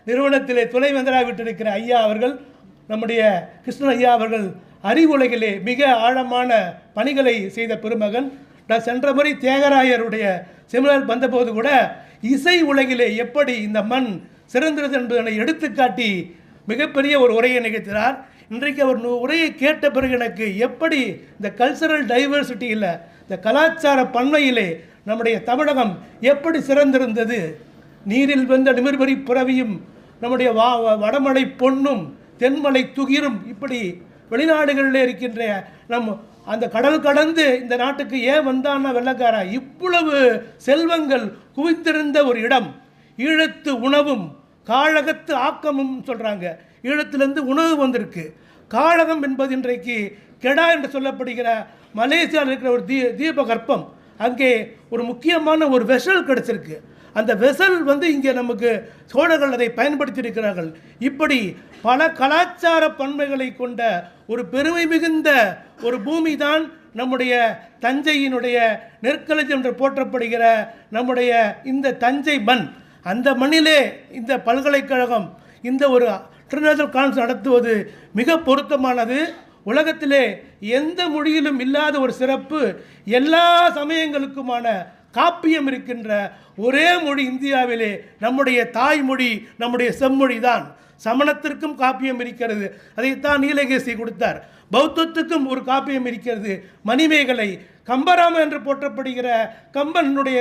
நிறுவனத்திலே துணைவேந்தராக விட்டிருக்கிற ஐயா அவர்கள், நம்முடைய கிருஷ்ணன் ஐயா அவர்கள் அறிவுலகிலே மிக ஆழமான பணிகளை செய்த பெருமகன். நான் சென்ற முறை தியாகராயருடைய செமினார் வந்தபோது கூட இசை உலகிலே எப்படி இந்த மண் சிறந்தது என்பதனை எடுத்துக்காட்டி மிகப்பெரிய ஒரு உரையை நிகழ்த்தினார். இன்றைக்கு அவர் உரையை கேட்ட பிறகு எனக்கு எப்படி இந்த கல்ச்சரல் டைவர்சிட்டியில், இந்த கலாச்சார பன்மையிலே நம்முடைய தமிழகம் எப்படி சிறந்திருந்தது. நீரில் வந்த நிமிர்வரி புறவியும் நம்முடைய வடமலை பொன்னும் தென்மலை துகிரும், இப்படி வெளிநாடுகளில் இருக்கின்ற அந்த கடல் கடந்து இந்த நாட்டுக்கு ஏன் வந்தான்னா வெள்ளக்காரா, இவ்வளவு செல்வங்கள் குவிந்திருந்த ஒரு இடம். ஈழத்து உணவும் காழகத்து ஆக்கமும் சொல்கிறாங்க. ஈழத்திலிருந்து உணவு வந்திருக்கு. காழகம் என்பது இன்றைக்கு கெடா என்று சொல்லப்படுகிற மலேசியாவில் இருக்கிற ஒரு தீபகற்பம். அங்கே ஒரு முக்கியமான ஒரு வெசல் கிடச்சிருக்கு. அந்த வெசல் இங்கே நமக்கு சோழர்கள் அதை பயன்படுத்தியிருக்கிறார்கள். இப்படி பல கலாச்சார பன்மைகளை கொண்ட ஒரு பெருமை மிகுந்த ஒரு பூமி தான் நம்முடைய தஞ்சையினுடைய நெற்களஞ்சியம் என்று போற்றப்படுகிற நம்முடைய இந்த தஞ்சை மண். அந்த மண்ணிலே இந்த பல்கலைக்கழகம், இந்த ஒரு இன்டர்நேஷனல் கான்ஃபரன்ஸ் நடத்துவது மிக பொருத்தமானது. உலகத்திலே எந்த மொழியிலும் இல்லாத ஒரு சிறப்பு, எல்லா சமயங்களுக்குமான காப்பியம் இருக்கின்ற ஒரே மொழி இந்தியாவிலே நம்முடைய தாய்மொழி, நம்முடைய செம்மொழி தான். சமணத்திற்கும் காப்பியம் இருக்கிறது, அதைத்தான் நீலகேசி கொடுத்தார். பௌத்தத்துக்கும் ஒரு காப்பியம் இருக்கிறது, மணிமேகலை. கம்பராம என்று போற்றப்படுகிற கம்பனுடைய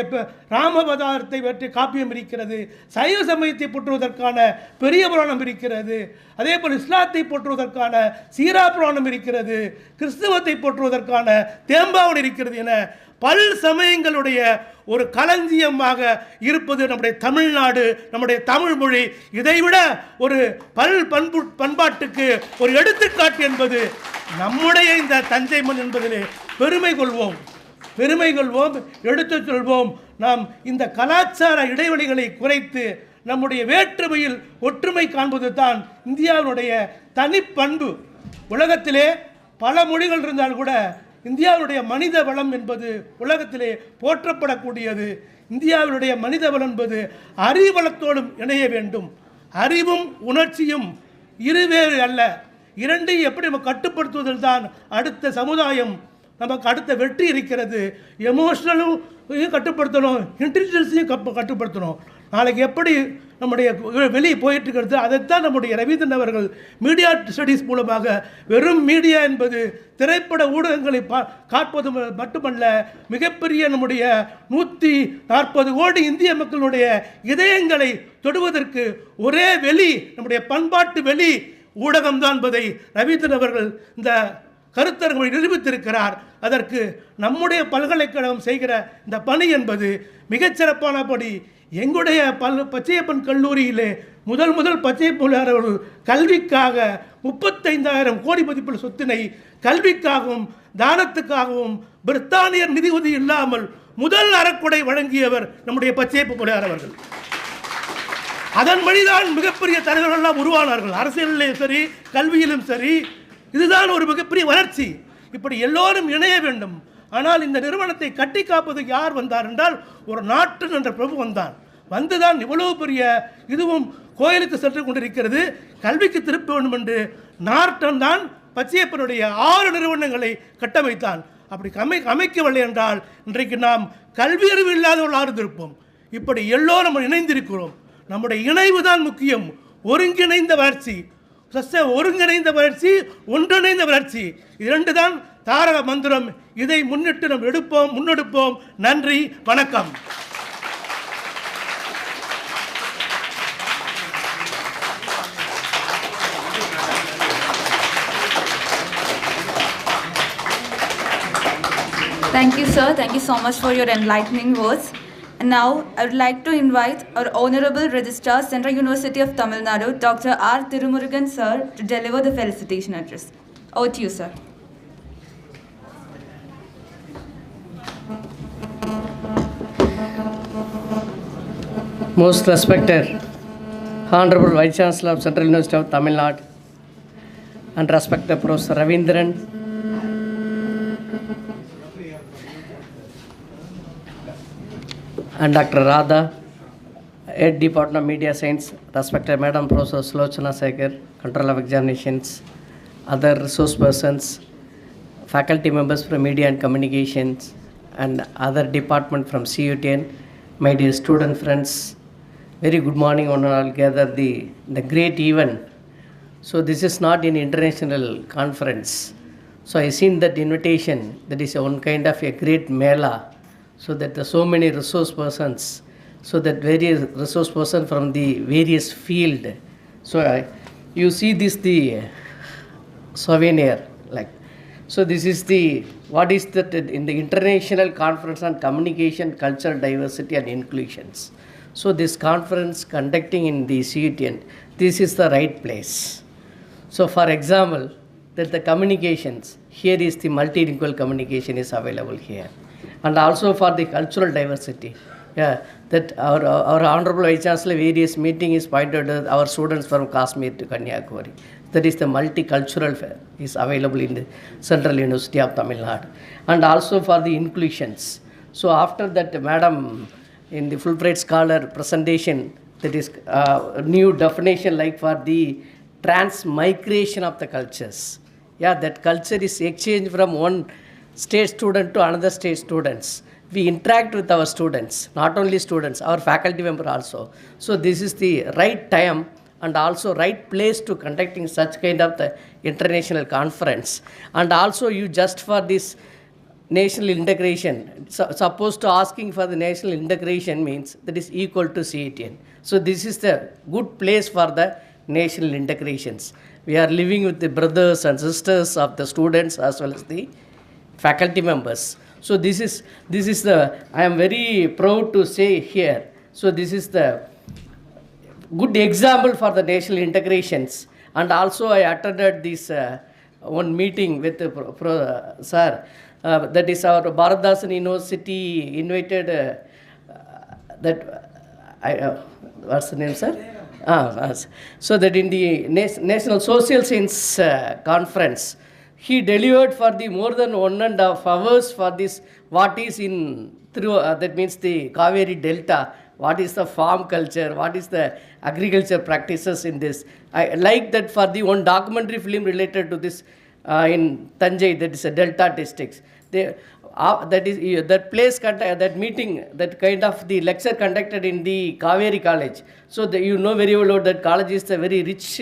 ராமவதாரத்தை பற்றி காப்பியம் இருக்கிறது. சைவ சமயத்தை போற்றுவதற்கான பெரிய புராணம் இருக்கிறது. அதே போல் இஸ்லாத்தை போற்றுவதற்கான சீரா புராணம் இருக்கிறது. கிறிஸ்தவத்தை போற்றுவதற்கான தேம்பாவன் இருக்கிறது என பல் சமயங்களுடைய ஒரு களஞ்சியமாக இருப்பது நம்முடைய தமிழ்நாடு, நம்முடைய தமிழ் மொழி. இதைவிட ஒரு பண்பாட்டுக்கு ஒரு எடுத்துக்காட்டு என்பது நம்முடைய இந்த தஞ்சை மண் என்பதிலே பெருமை கொள்வோம், எடுத்துச் சொல்வோம். நாம் இந்த கலாச்சார இடைவெளிகளை குறைத்து நம்முடைய வேற்றுமையில் ஒற்றுமை காண்பது தான் இந்தியாவினுடைய தனிப்பண்பு. உலகத்திலே பல மொழிகள் இருந்தால் கூட இந்தியாவுடைய மனித வளம் என்பது உலகத்திலே போற்றப்படக்கூடியது. இந்தியாவினுடைய மனித வளம் என்பது அறிவளத்தோடும் இணைய வேண்டும். அறிவும் உணர்ச்சியும் இருவேறு அல்ல, இரண்டையும் எப்படி நம்ம கட்டுப்படுத்துவதில் தான் அடுத்த சமுதாயம், நமக்கு அடுத்த வெற்றி இருக்கிறது. எமோஷனலும் கட்டுப்படுத்தணும், இன்டெலிஜென்ஸையும் கட்டுப்படுத்தணும். நாளைக்கு எப்படி நம்முடைய வெளியே போயிட்டு இருக்கிறது, அதைத்தான் நம்முடைய ரவீந்திரன் அவர்கள் மீடியா ஸ்டடீஸ் மூலமாக, வெறும் மீடியா என்பது திரைப்பட ஊடகங்களை காட்பது மட்டுமல்ல, மிகப்பெரிய நம்முடைய 140 கோடி இந்திய மக்களுடைய இதயங்களை தொடுவதற்கு ஒரே வெளி நம்முடைய பண்பாட்டு வெளி ஊடகம்தான் என்பதை ரவீந்திரன் அவர்கள் இந்த கருத்தரங்களை நிரூபித்திருக்கிறார். அதற்கு நம்முடைய பல்கலைக்கழகம் செய்கிற இந்த பணி என்பது மிகச்சிறப்பான பணி. எங்களுடைய பச்சையப்பன் கல்லூரியிலே முதல் பச்சையப்பன் அவர்கள் கல்விக்காக 35,000 கோடி மதிப்புள்ள சொத்தினை கல்விக்காகவும் தானத்துக்காகவும் பிரித்தானியர் நிதி உதவி இல்லாமல் முதல் அறக்கொடை வழங்கியவர் நம்முடைய பச்சையப்பன் அவர்கள். அதன் வழிதான் மிகப்பெரிய தலைவர்களெல்லாம் உருவானார்கள், அரசியலிலும் சரி கல்வியிலும் சரி. இதுதான் ஒரு மிகப்பெரிய வளர்ச்சி. இப்படி எல்லோரும் இணைய வேண்டும். ஆனால் இந்த நிறுவனத்தை கட்டி காப்பதுக்கு யார் வந்தார் என்றால் ஒரு நாட்டு என்ற பிரபு வந்துதான் இவ்வளவு பெரிய இதுவும் கோயிலுக்கு சென்று கொண்டிருக்கிறது. கல்விக்கு திருப்ப வேண்டும் என்று நார்டன் தான் பச்சையப்பனுடைய 6 நிறுவனங்களை கட்டமைத்தான். அப்படி அமைக்கவில்லை என்றால் இன்றைக்கு நாம் கல்வி அறிவு இல்லாதவர்களாக இருந்திருப்போம். இப்படி எல்லோரும் இணைந்திருக்கிறோம். நம்முடைய இணைவு தான் முக்கியம். ஒருங்கிணைந்த வளர்ச்சி, ஒன்றிணைந்த வளர்ச்சி, இரண்டு தான் தாரக மந்திரம். இதை முன்னிட்டு நாம் முன்னெடுப்போம். நன்றி, வணக்கம். Thank you, sir. Thank you so much for your enlightening words. And now, I would like to invite our Honorable Registrar, Central University of Tamil Nadu, Dr. R. Tirumurugan, sir, to deliver the felicitation address. Over to you, sir. Most respected Honorable Vice Chancellor of Central University of Tamil Nadu and respected Professor Ravindran, and Dr. Radha, Head Department of Media Science, respected Madam Professor Slochana Sekhar, Control of Examinations, other resource persons, faculty members from Media and Communications, and other department from CUTN, my dear student friends, very good morning on all gather the great event. So this is not an international conference. So I seen that invitation, that is one kind of a great mela. So that there are so many resource persons, so that various resource person from the various field. So you see this the souvenir like. So this is the what is that in the International Conference on Communication, Culture, Diversity and Inclusions. So this conference conducting in the CUTN, this is the right place. So for example, that the communications here is the multilingual communication is available here. And also for the cultural diversity, that our Honorable Vice Chancellor various meeting is pointed out our students from Kashmir to Kanyakumari. That is the multicultural is available in the Central University of Tamil Nadu. And also for the inclusions. So after that, Madam, in the Fulbright Scholar presentation, that is new definition like for the transmigration of the cultures. Yeah, that culture is exchanged from one state student to another state students. We interact with our students, not only students, our faculty member also. So this is the right time and also right place to conducting such kind of the international conference. And also you just for this national integration, supposed to asking for the national integration means that is equal to CUTN. So this is the good place for the national integrations. We are living with the brothers and sisters of the students as well as the faculty members. So this is the, I am very proud to say here. So this is the good example for the national integrations. And also I attended this one meeting with the sir. That is our Bharatdasan University invited what's the name, sir? So that in the National Social Science Conference, he delivered for the more than 1.5 hours for this, what is in through, that means the Kaveri Delta, what is the farm culture, what is the agriculture practices in this. I like that for the one documentary film related to this in Tanjai, that is a Delta districts. That place, that meeting, that kind of the lecture conducted in the Kaveri College. So you know very well that college is a very rich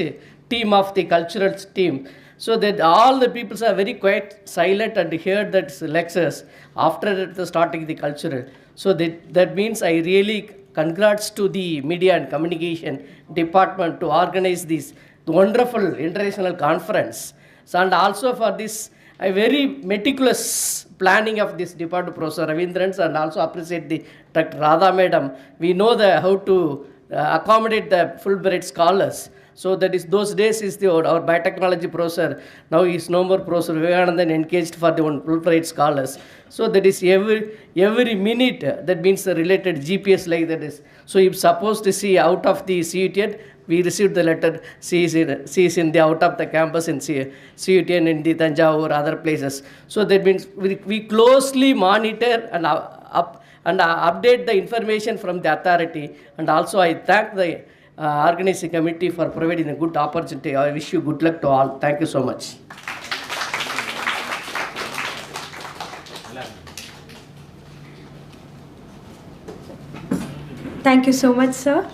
team of the cultural team. So that all the people are very quiet, silent and heard that lectures after starting the cultural. So that means I really congrats to the media and communication department to organize this wonderful international conference. So, and also for this, a very meticulous planning of this department, Professor Ravindran, and also appreciate the Dr. Radha Madam. We know how to accommodate the Fulbright scholars. So that is those days is our biotechnology professor. Now he is no more Professor Vivekanandan engaged for the one Fulbright scholars. So that is every minute, that means the related GPS like that is. So if supposed to see out of the CUTN, we received the letter, she is in the out of the campus in CUTN in the Tanjavur, other places. So that means we closely monitor and update the information from the authority. And also I thank the organizing committee for providing a good opportunity. I wish you good luck to all. Thank you so much. Thank you so much, sir.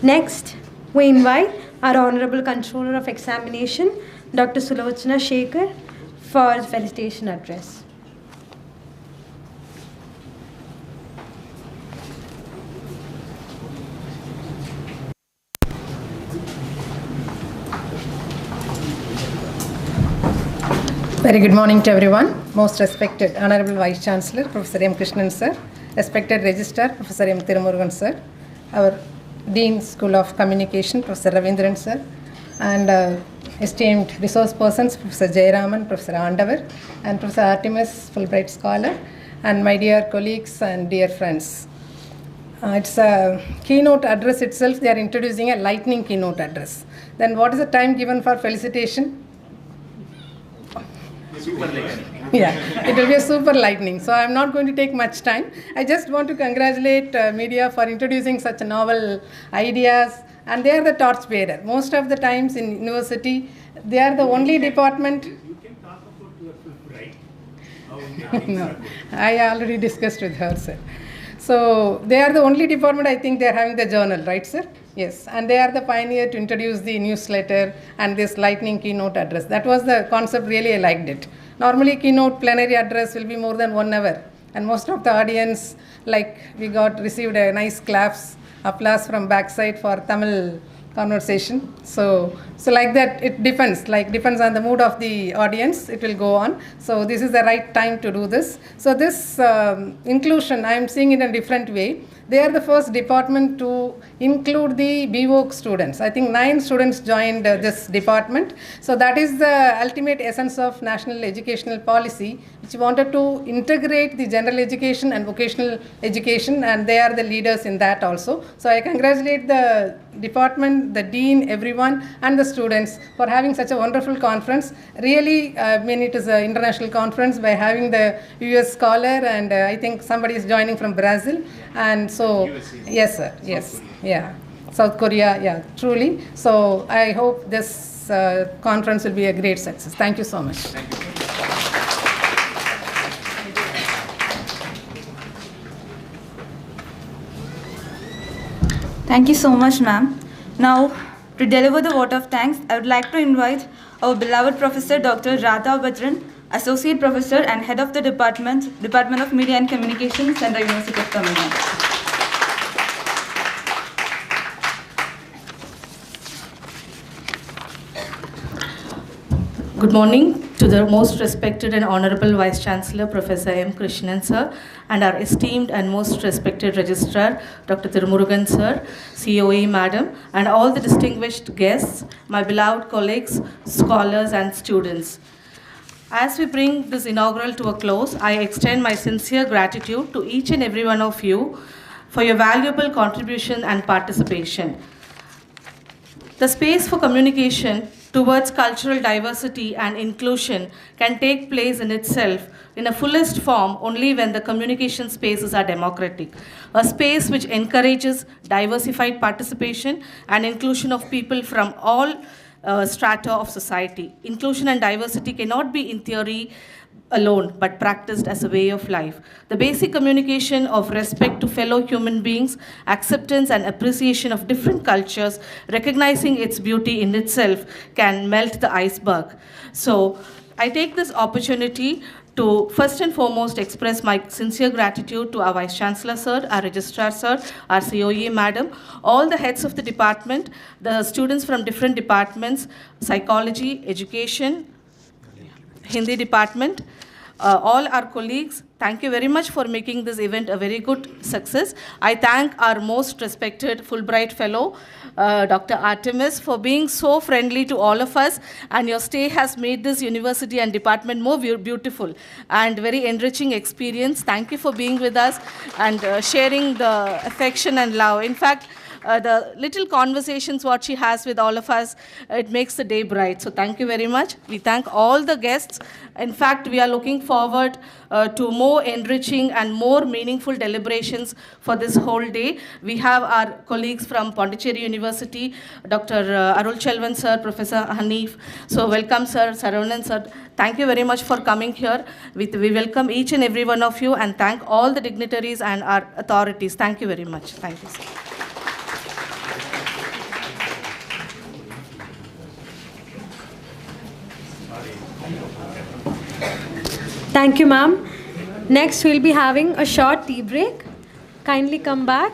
Next, we invite our Honorable Controller of Examination, Dr. Sulochana Shekhar, for his felicitation address. Very good morning to everyone. Most respected Honorable Vice Chancellor, Professor M. Krishnan sir, respected Registrar, Professor M. Tirumurugan sir, our Dean School of Communication, Professor Ravindran sir, and esteemed resource persons, Professor Jayaraman, Professor Andavar, and Professor Artemis, Fulbright Scholar, and my dear colleagues and dear friends. It's a keynote address itself. They are introducing a lightning keynote address. Then what is the time given for felicitation? Yeah, it will be a super lightning. So I'm not going to take much time. I just want to congratulate media for introducing such novel ideas, and they are the torchbearer. Most of the times in university, they are the only department. You can talk about your Fulbright. No, I already discussed with her, sir. So they are the only department, I think they are having the journal, right, sir? Yes, and they are the pioneer to introduce the newsletter and this lightning keynote address. That was the concept, really I liked it. Normally keynote plenary address will be more than 1 hour, and most of the audience, like we received a nice applause from backside for Tamil conversation. So like that, it depends on the mood of the audience, it will go on. So this is the right time to do this. So this inclusion, I am seeing it in a different way. They are the first department to include the BVOC students. I think 9 students joined this department. So that is the ultimate essence of national educational policy, which wanted to integrate the general education and vocational education, and they are the leaders in that also. So I congratulate the department, the dean, everyone, and the students for having such a wonderful conference. Really, it is an international conference by having the US scholar, and I think somebody is joining from Brazil. And so, yes, sir, yes, yeah. South Korea, yeah, truly. So I hope this conference will be a great success. Thank you so much. Thank you so much, ma'am. Now, to deliver the vote of thanks, I would like to invite our beloved Professor Dr. Radha Bajran, Associate Professor and Head of the Department of Media and Communications, Central University of Tamil Nadu. Good morning to the most respected and honorable Vice Chancellor, Professor M. Krishnan sir, and our esteemed and most respected Registrar, Dr. Tirumurugan sir, COE madam, and all the distinguished guests, my beloved colleagues, scholars and students. As we bring this inaugural to a close, I extend my sincere gratitude to each and every one of you for your valuable contribution and participation. The space for communication towards cultural diversity and inclusion can take place in itself in a fullest form only when the communication spaces are democratic. A space which encourages diversified participation and inclusion of people from all strata of society. Inclusion and diversity cannot be in theory alone, but practiced as a way of life. The basic communication of respect to fellow human beings, acceptance and appreciation of different cultures, recognizing its beauty in itself can melt the iceberg. So I take this opportunity to first and foremost express my sincere gratitude to our Vice Chancellor sir, our Registrar sir, our COE madam, all the heads of the department, the students from different departments, psychology, education, Hindi department, all our colleagues. Thank you very much for making this event a very good success. I thank our most respected Fulbright Fellow, Dr. Artemis, for being so friendly to all of us, and your stay has made this university and department more beautiful and very enriching experience. Thank you for being with us and sharing the affection and love. In fact, the little conversations what she has with all of us, it makes the day bright. So thank you very much. We thank all the guests. In fact, we are looking forward to more enriching and more meaningful deliberations for this whole day. We have our colleagues from Pondicherry University, Dr. Arul Chelvan sir, Professor Hanif. So welcome sir, Saravanan sir. Thank you very much for coming here. We welcome each and every one of you and thank all the dignitaries and our authorities. Thank you very much. Thank you, sir. Thank you, ma'am. Next, we'll be having a short tea break. Kindly come back.